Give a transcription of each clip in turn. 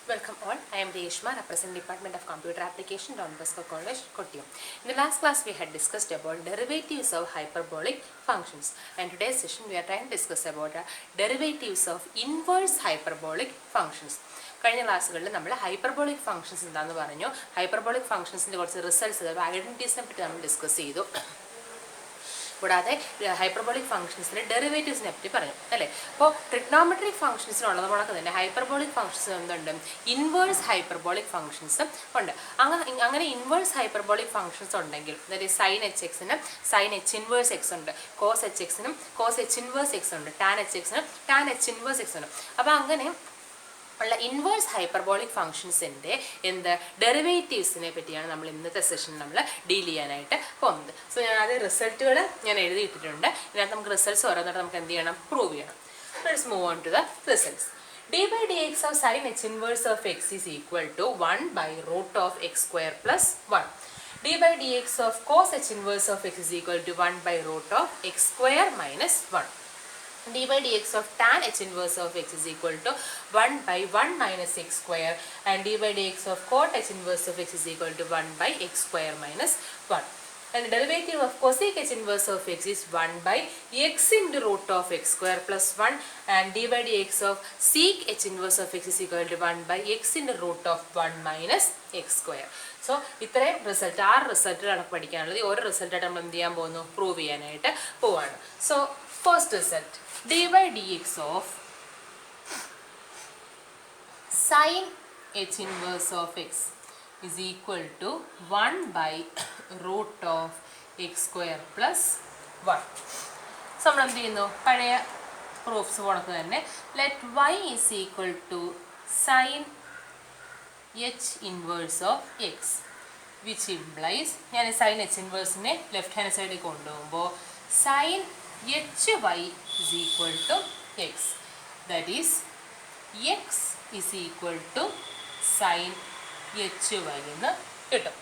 Welcome all. I am Reshma, representing Department of Computer Application, Don Bosco College, Kottayam. In the last class, we had discussed about derivatives of hyperbolic functions, and today's session we are trying to discuss about derivatives of inverse hyperbolic functions. കഴിഞ്ഞ ക്ലാസ്സുകളിൽ നമ്മൾ hyperbolic functions എന്താണെന്ന് പറഞ്ഞു. Hyperbolic ഫംഗ്ഷൻസിൻ്റെ കുറച്ച് results ഐഡൻറ്റിറ്റീസിനെ പറ്റി നമ്മൾ discuss ചെയ്തു. കൂടാതെ ഹൈപ്പർബോളിക് ഫംഗ്ഷൻസിൻ്റെ ഡെറിവേറ്റീവ്സിനെ പറ്റി പറഞ്ഞു അല്ലേ. അപ്പോൾ ട്രിഗ്നോമെട്രിക് ഫംഗ്ഷൻസിനുള്ളത് കണക്ക് തന്നെ ഹൈപ്പർബോളിക് ഫംഗ്ഷൻസ് എന്തുണ്ട്, ഇൻവേഴ്സ് ഹൈപ്പർബോളിക് ഫംഗ്ഷൻസ് ഉണ്ട്. അങ്ങനെ ഇൻവേഴ്സ് ഹൈപ്പർബോളിക് ഫംഗ്ഷൻസ് ഉണ്ടെങ്കിൽ, അതായത് സൈൻ എച്ച് എക്സിന് സൈൻ എച്ച് ഇൻവേഴ്സ് എക്സ് ഉണ്ട്, കോസ് എച്ച് എക്സിനും കോസ് എച്ച് ഇൻവേഴ്സ് എക്സ് ഉണ്ട്, ടാൻ എച്ച് എക്സിനും ടാൻ എച്ച് ഇൻവേഴ്സ് എക്സ് ഉണ്ട്. അപ്പോൾ അങ്ങനെ ഉള്ള ഇൻവേഴ്സ് ഹൈപ്പർബോളിക് ഫംഗ്ഷൻസിൻ്റെ ഡെറിവേറ്റീവ്സിനെ പറ്റിയാണ് നമ്മൾ ഇന്നത്തെ സെഷൻ നമ്മൾ ഡീൽ ചെയ്യാനായിട്ട് പോകുന്നത്. സോ ഞാൻ അത് റിസൾട്ടുകൾ ഞാൻ എഴുതിയിട്ടിട്ടുണ്ട്. ഇതിനകത്ത് നമുക്ക് റിസൾട്ട്സ് ഓരോന്നിട്ട് നമുക്ക് എന്ത് ചെയ്യണം, പ്രൂവ് ചെയ്യണം. Let's move on to the results. d by dx of sin h inverse of x is equal to 1 by root of x square plus 1. d by dx of cos h inverse of x is equal to 1 by root of x square minus 1. d by dx of tan h inverse of x is equal to 1 by 1 minus x square, and d by dx of cot h inverse of x is equal to 1 by x square minus 1. And the derivative of cosec h inverse of x is 1 by x into root of x square plus 1, and d by dx of sec h inverse of x is equal to 1 by x into root of 1 minus x square. So ഇത്രയും result, 6 റിസൾട്ടുകളാണ് പഠിക്കാനുള്ളത്. ഈ ഓരോ റിസൾട്ടായിട്ട് നമ്മൾ എന്ത് ചെയ്യാൻ പോകുന്നു, prove ചെയ്യാനായിട്ട് പോവാണ്. So first result, d by dx of sin h inverse of x is equal to 1 by root of x square plus 1. So നമ്മൾ എന്ത് ചെയ്യുന്നു, പഴയ പ്രൂഫ്സ് കണക്ക് തന്നെ let y is equal to sin h inverse of x, which implies, ഞാൻ sin h inverse-നെ left hand സൈഡിൽ കൊണ്ടുപോകുമ്പോൾ sin hy is equal to x, that is x is equal to sin hy എന്ന് കിട്ടും.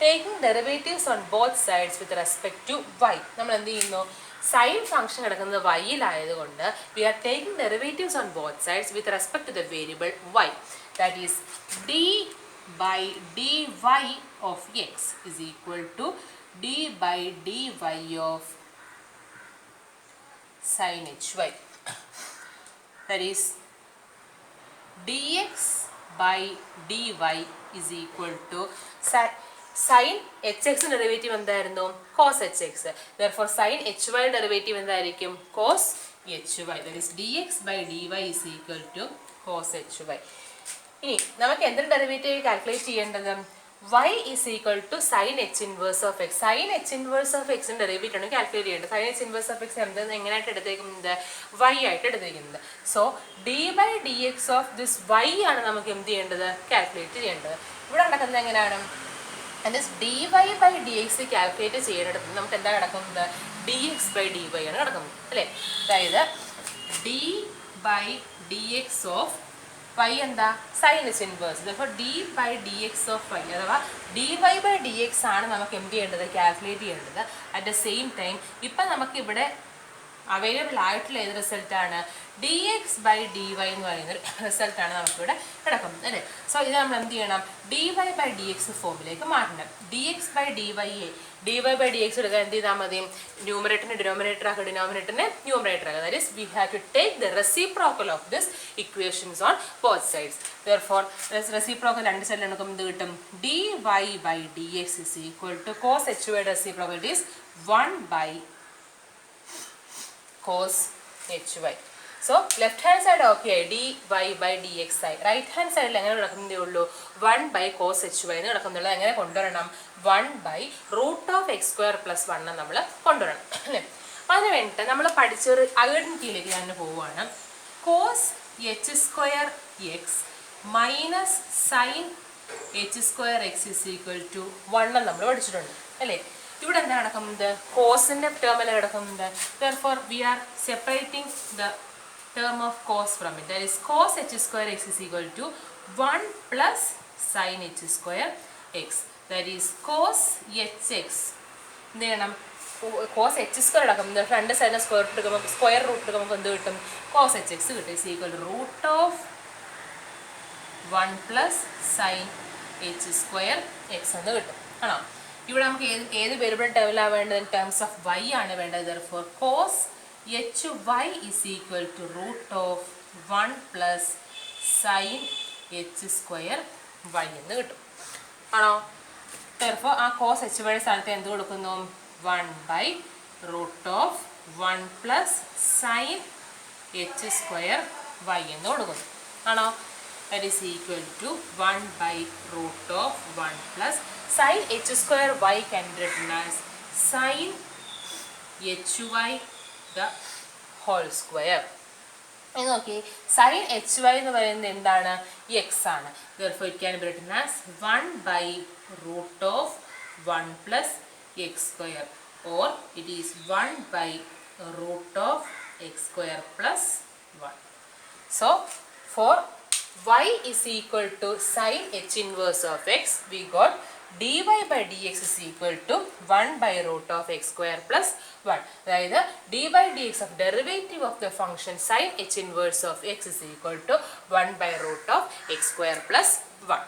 Taking derivatives on both sides with respect to y, നമ്മൾ എന്ത് ചെയ്യുന്നു, sine function കിടക്കുന്നത് വൈയിലായതുകൊണ്ട് we are taking derivatives on both sides with respect to the variable y, that is d by dy of x is equal to d by dy of sin hy, that is dx by dy is equal to sin hx derivative എന്തായിരുന്നു, cos hx. therefore sin hy derivative എന്തായിരിക്കും, cos hy, that is dx by dy is equal to cos hy. ഇനി നമുക്ക് എന്തൊരു derivative calculate ചെയ്യേണ്ടത്, y is equal to sin h inverse of x. sin h inverse of x derivative ആണ് calculate ചെയ്യേണ്ടത്. sin h inverse of x എങ്ങനെയായിട്ട് എടുത്തേക്കുന്നത്, y ആയിട്ട് എടുത്തേക്കുന്നത്. So d by dx of this y ആണ് നമുക്ക് എന്ത് ചെയ്യേണ്ടത്, കാൽക്കുലേറ്റ് ചെയ്യേണ്ടത്. ഇവിടെ നടക്കുന്നത് എങ്ങനെയാണ്, dy by dx കാൽക്കുലേറ്റ് ചെയ്യുന്നിടത്ത് നമുക്ക് എന്താ നടക്കുന്നത്, dx by dy ആണ് നടക്കുന്നത് അല്ലേ. അതായത് d by dx of y എന്താ, sin h inverse. therefore d by dx of y അഥവാ dy by dx ആണ് നമുക്ക് എന്ത് ചെയ്യേണ്ടത്, കാൽക്കുലേറ്റ് ചെയ്യേണ്ടത്. അറ്റ് ദ സെയിം ടൈം ഇപ്പം നമുക്ക് ഇവിടെ അവൈലബിൾ ആയിട്ടുള്ള ഏത് റിസൾട്ടാണ്, dx by dy എന്ന് പറയുന്ന റിസൾട്ടാണ് നമുക്കിവിടെ കിടക്കുന്നത് അല്ലേ. സോ ഇത് നമ്മൾ എന്ത് ചെയ്യണം, dy by dx ഫോമിലേക്ക് മാറ്റണം. dx by dy dy by dx എടുക്കാൻ എന്ത് ചെയ്താൽ മതി, ന്യൂമറേറ്ററിനെ ഡിനോമിനേറ്റർ ആക്കുക, ഡിനോമിനേറ്ററിനെ ന്യൂമറേറ്റർ ആക്കുക. That is we have to take the reciprocal of this equations on both sides. therefore reciprocal രണ്ട് സൈഡിൽ നമുക്ക് എന്ത് കിട്ടും, dy by dx is equal to cos hy reciprocal is 1 by cos hy. So left hand side okay ആയി, dy by dx ആയി. Right hand സൈഡിൽ എങ്ങനെ കിടക്കുന്നതേ ഉള്ളൂ, 1 by cos hy എന്ന് കിടക്കുന്നുള്ളൂ. എങ്ങനെ കൊണ്ടുവരണം, 1 by root of x square plus 1 നമ്മൾ കൊണ്ടുവരണം അല്ലേ. അതിന് വേണ്ടിയിട്ട് നമ്മൾ പഠിച്ചൊരു ഐഡന്റിറ്റിയിലേക്ക് ഞാൻ പോവുകയാണ്. cos h square x minus sin h square x is equal to 1 നമ്മൾ പഠിച്ചിട്ടുണ്ട് അല്ലേ. ഇവിടെ എന്താ നടക്കുന്നത്, കോസിൻ്റെ ടേമിലാണ് കിടക്കുന്നത്. therefore we are separating the term of cos from it, that is cos h square x is equal to 1 plus sin h square x, that is cos hx എന്ത് ചെയ്യണം, cos h square അടക്കം രണ്ട് സൈഡിന് square root എടുക്കുമ്പോൾ square root എടുക്കുമ്പോൾ എന്ത് കിട്ടും, cos hx കിട്ടും is equal to root of 1 plus sine H square X എന്ന് കിട്ടും ആണോ. ഇവിടെ നമുക്ക് ഏത് വേരിയബിൾ ടേമിലാണ് വേണ്ടത്? ഇൻ ടേംസ് ഓഫ് വൈ ആണ് വേണ്ടത്. therefore cos H Y is equal to root of 1 plus sine H square Y എന്ന് കിട്ടും ആണോ. therefore ആ കോസ് എച്ച് വൈയുടെ സ്ഥാനത്ത് എന്ത് കൊടുക്കുന്നു? 1 by root of 1 plus sine H square Y എന്ന് കൊടുക്കുന്നു ആണോ. that is equal to 1 by root of 1 plus sin h square y can be written as sin hy the whole square. നോക്കി sin hy എന്ന് പറയുന്നത് എന്താണ്? X ആണ്. therefore it can be written as 1 by root of 1 plus x square or it is 1 by root of x square plus 1. so for y is equal to sin h inverse of x, we got dy by dx is equal to 1 by root of x square plus 1. അതായത് d by dx of derivative of the function sin h inverse of x is equal to 1 by root of x square plus 1.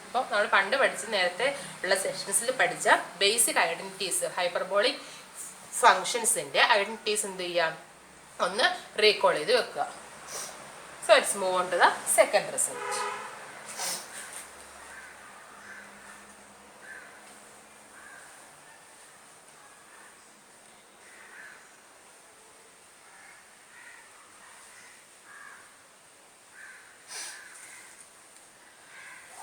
അപ്പോൾ നമ്മൾ പണ്ട് പഠിച്ച നേരത്തെ ഉള്ള സെഷൻസിൽ പഠിച്ച basic identities hyperbolic ഫങ്ഷൻസിൻ്റെ identities എന്ത് ചെയ്യാം? ഒന്ന് റീകോൾ ചെയ്ത് വെക്കുക. So let's move on to the second result.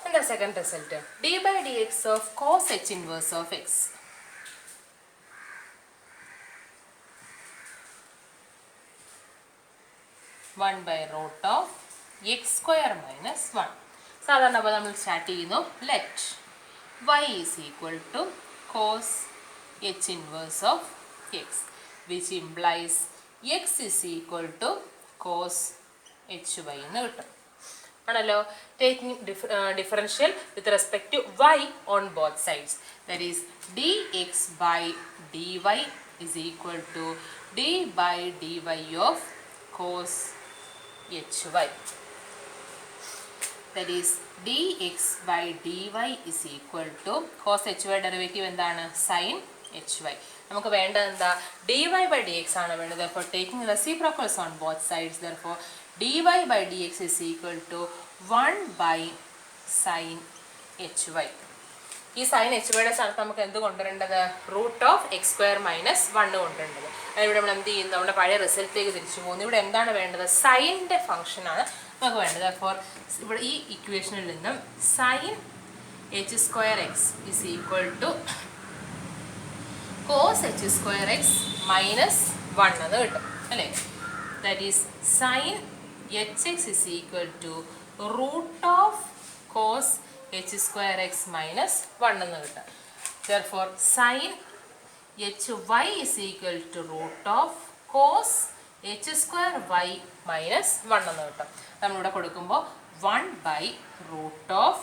And the second result, d by dx of cos h inverse of x. One by root of x square minus 1. സാധാരണ അപ്പോൾ നമ്മൾ start ചെയ്യുന്നു. Let y is equal to cos h inverse of x, which implies x is equal to cos hy എന്ന് കിട്ടും ആണല്ലോ. Taking differential with respect to y on both sides, that is dx by dy is equal to d by dy of cos hy. That is dx by dy is equal to cos hy derivative എന്താണ്? sin hy. നമുക്ക് വേണ്ടത് എന്താ? dy by dx ആണ് വേണ്ടത്. therefore taking reciprocals on both sides, therefore dy by dx is equal to 1 by sin hy. ഈ sin hyയുടെ സ്ഥാനത്ത് നമുക്ക് എന്ത് കൊണ്ടുവരേണ്ടത്? Root of x square minus 1 കൊണ്ടുവരേണ്ടത്. അതിവിടെ നമ്മൾ എന്ത് ചെയ്യുന്നു? നമ്മുടെ പഴയ റിസൾട്ടിലേക്ക് തിരിച്ചു പോകുന്നു. ഇവിടെ എന്താണ് വേണ്ടത്? സൈനിൻ്റെ ഫംഗ്ഷനാണ് നമുക്ക് വേണ്ടത്. അപ്പോൾ ഇവിടെ ഈ ഇക്വേഷനിൽ നിന്നും sin h square x is equal to cos h square x minus 1 എന്ന് കിട്ടും അല്ലേ. That is sin hx is equal to root of cos h square x minus 1 എന്ന് കിട്ടും. therefore sin hy is equal to root of cos h square y minus 1 എന്ന് കിട്ടും. നമ്മളിവിടെ കൊടുക്കുമ്പോൾ 1 by root of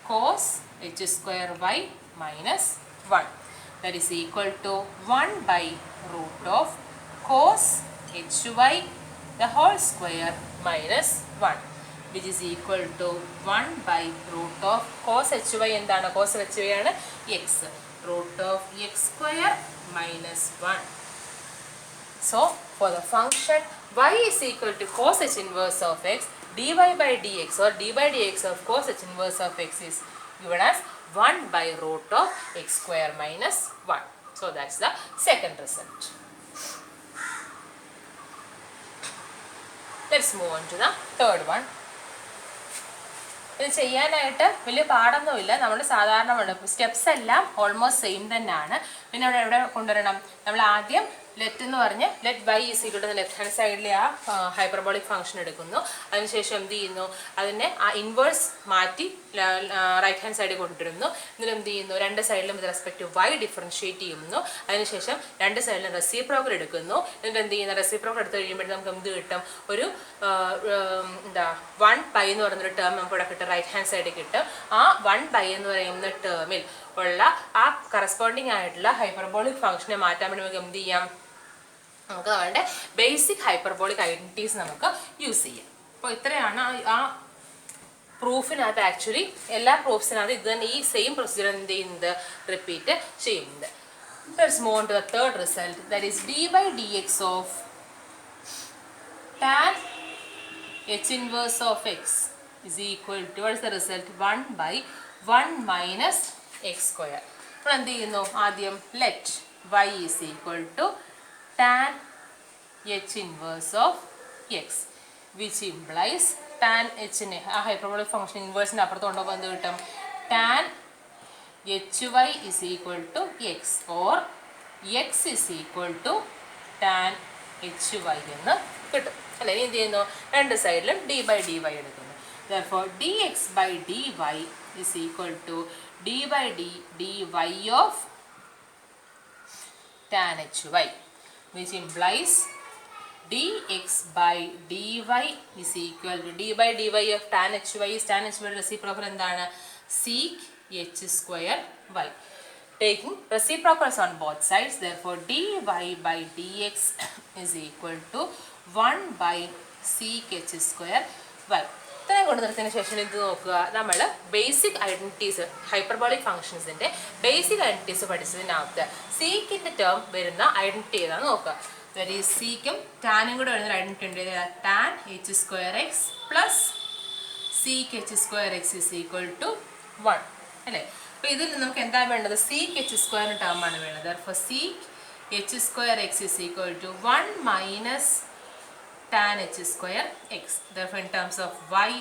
cos h square y minus 1, that is equal to 1 by root of cos hy the whole square minus 1, which is equal to 1 by root of cos hy എന്താണ്? cos hy ആണ് x, root of x square minus 1. so for the function y is equal to cos h inverse of x, dy by dx or d by dx of cos h inverse of x is given as 1 by root of x square minus 1. so that's the second result. Let's move on to the third one. ഇത് ചെയ്യാനായിട്ട് വലിയ പാടൊന്നുമില്ല. നമ്മൾ സാധാരണ steps എല്ലാം almost same തന്നെയാണ്. പിന്നെ അവിടെ എവിടെ കൊണ്ടുവരണം? നമ്മൾ ആദ്യം ലെറ്റ് എന്ന് പറഞ്ഞ് let y is equal to left hand സൈഡിലെ ആ ഹൈപ്പർബോളിക് ഫംഗ്ഷൻ എടുക്കുന്നു. അതിനുശേഷം എന്ത് ചെയ്യുന്നു? അതിനെ ആ ഇൻവേഴ്സ് മാറ്റി റൈറ്റ് ഹാൻഡ് സൈഡിൽ കൊണ്ടുവരുന്നു. എന്നിട്ട് എന്ത് ചെയ്യുന്നു? രണ്ട് സൈഡിലും with respect to y differentiate ചെയ്യുന്നു. അതിനുശേഷം രണ്ട് സൈഡിലും റെസിപ്രോക്കൽ എടുക്കുന്നു. എന്നിട്ട് എന്ത് ചെയ്യുന്നു? റെസിപ്രോക്കൽ എടുത്ത് കഴിയുമ്പോഴത്തേക്ക് നമുക്ക് എന്ത് കിട്ടും? ഒരു എന്താ 1 പൈ എന്ന് പറയുന്നൊരു ടേം നമുക്ക് ഇവിടെ കിട്ടും, റൈറ്റ് ഹാൻഡ് സൈഡിൽ കിട്ടും. ആ 1 പൈ എന്ന് പറയുന്ന ടേമിൽ ഉള്ള ആ കറസ്പോണ്ടിങ് ആയിട്ടുള്ള ഹൈപ്പർബോളിക് ഫംഗ്ഷനെ മാറ്റാൻ വേണ്ടി നമുക്ക് എന്ത് ചെയ്യാം? നമുക്ക് അവരുടെ ബേസിക് ഹൈപ്പർബോളിക് ഐഡൻറ്റിറ്റീസ് നമുക്ക് യൂസ് ചെയ്യാം. അപ്പോൾ ഇത്രയാണ് ആ പ്രൂഫിനകത്ത് ആക്ച്വലി എല്ലാ പ്രൂഫ്സിനകത്ത് ഇത് തന്നെ ഈ സെയിം പ്രൊസീജിയർ എന്ത് ചെയ്യുന്നത് റിപ്പീറ്റ് ചെയ്യുന്നത്. Let's move on to the third result, that is d by dx of tan h inverse of x is equal to, what is the result? 1 by 1 minus x square. അപ്പോൾ എന്ത് ചെയ്യുന്നു? ആദ്യം let y is equal to tan h inverse of x, which implies tan h-നെ ആ hyperbolic function ഇൻവേഴ്സിന് അപ്പുറത്ത് കൊണ്ടുപോകുമ്പോൾ എന്ത് കിട്ടും? tan hy is equal to x or x is equal to tan hy എന്ന് കിട്ടും അല്ലേ? ഇനി എന്ത് ചെയ്യുന്നു? രണ്ട് സൈഡിലും d by dy എടുക്കുന്നു. Therefore dx by dy is equal to d by dy of tan hy, which implies dx by dy is equal to d by dy of tan hy is tan hy reciprocal എന്താണ്? sec h square y. Taking reciprocals on both sides, therefore dy by dx is equal to 1 by sec h square y. ഇത്രയും കൊണ്ട് നിർത്തിയതിന് ശേഷം ഇത് നോക്കുക, നമ്മൾ basic identities hyperbolic ഫംഗ്ഷൻസിന്റെ basic identities പഠിച്ചതിനകത്ത് സീക്കിന്റെ ടേം വരുന്ന ഐഡന്റിറ്റി ഏതാണെന്ന് നോക്കുക. അതായത് ഈ സീക്കും ടാനും കൂടെ വരുന്ന ഐഡന്റിറ്റി ഉണ്ട്. Tan h square x plus sec h square x is equal to 1 അല്ലേ? അപ്പോൾ ഇതിൽ നമുക്ക് എന്താ വേണ്ടത്? സീക്ക് എച്ച് സ്ക്വയറിന് ടേമാണ് വേണ്ടത്. അപ്പോൾ sec h square x is equal to 1 minus tan h square x. Therefore in terms of y,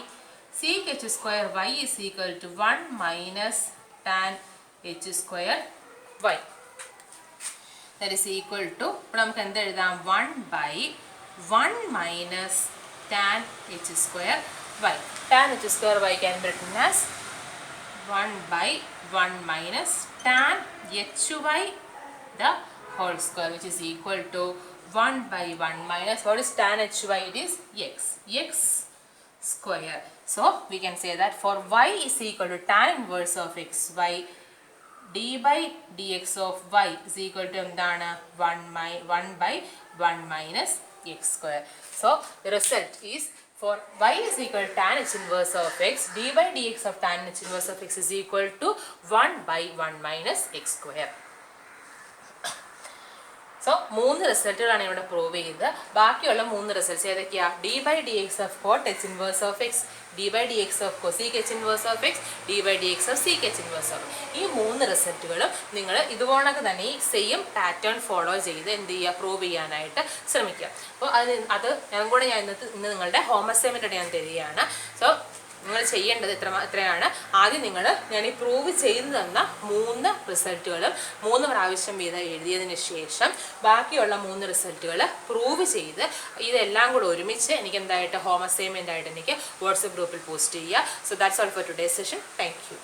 sec h square y is equal to 1 minus tan h square y. That is equal to, ഇപ്പോൾ നമുക്ക് എന്ത് എഴുതാം? 1 by 1 minus tan h square y. Tan h square y can be written as 1 by 1 minus tan hy the whole square, which is equal to 1 by 1 minus, what is tan hy? It is x square. So we can say that for y is equal to tan inverse of xy, d by dx of y is equal to എന്താണ്? 1 by 1 minus x square. So the result is for y is equal to tan h inverse of x, d by dx of tan h inverse of x is equal to 1 by 1 minus x square. So 3 റിസൾട്ടുകളാണ് ഇവിടെ prove ചെയ്തത്. ബാക്കിയുള്ള 3 results ഏതൊക്കെയാ? D by d x of cot h inverse of x, d by d x of cosec h inverse of x, d by d x of sec h inverse of. ഈ 3 റിസൾട്ടുകളും നിങ്ങൾ ഇതുപോലൊക്കെ തന്നെ ഈ same pattern follow ചെയ്ത് എന്ത് ചെയ്യുക? Prove ചെയ്യാനായിട്ട് ശ്രമിക്കുക. അപ്പോൾ അത് ഞാൻ ഇന്ന് നിങ്ങളുടെ ഹോം അസൈൻമെൻറ്റ് ഞാൻ തരികയാണ്. സോ നിങ്ങൾ ചെയ്യേണ്ടത് എത്രയാണ്? ആദ്യം ഞാൻ ഈ പ്രൂവ് ചെയ്തു തന്ന 3 റിസൾട്ടുകളും 3 പ്രാവശ്യം വീതം എഴുതിയതിന് ശേഷം ബാക്കിയുള്ള 3 റിസൾട്ടുകൾ പ്രൂവ് ചെയ്ത് ഇതെല്ലാം കൂടെ ഒരുമിച്ച് എനിക്ക് എന്തായിട്ട് ഹോം അസൈൻമെൻ്റ് ആയിട്ട് എനിക്ക് വാട്സപ്പ് ഗ്രൂപ്പിൽ പോസ്റ്റ് ചെയ്യുക. So that's all for today's session. Thank you.